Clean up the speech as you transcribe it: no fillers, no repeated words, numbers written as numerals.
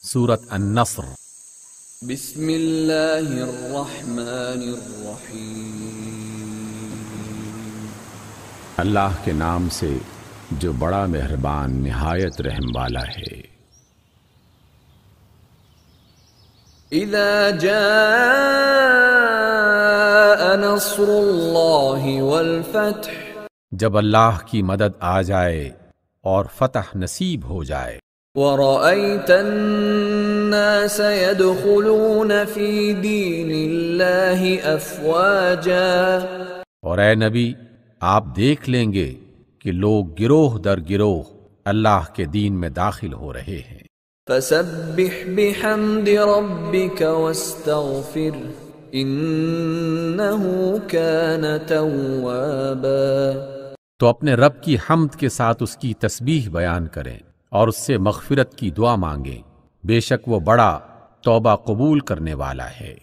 سورۃ النصر۔ بسم اللہ الرحمن الرحیم۔ اللہ کے نام سے جو بڑا مہربان نہایت رحم والا ہے۔ اذا جاء نصر اللہ والفتح، جب اللہ کی مدد آ جائے اور فتح نصیب ہو جائے، ورأيت الناس يدخلون في دين الله أفواجا، اور اے نبی آپ دیکھ لیں گے کہ لوگ گروہ در گروہ اللہ کے دین میں داخل ہو رہے ہیں۔ فسبح بحمد ربك واستغفر إنه كان توابا، تو اپنے رب کی حمد کے ساتھ اس کی تسبیح بیان کریں اور اس سے مغفرت کی دعا مانگیں، بے شک وہ بڑا توبہ قبول کرنے والا ہے۔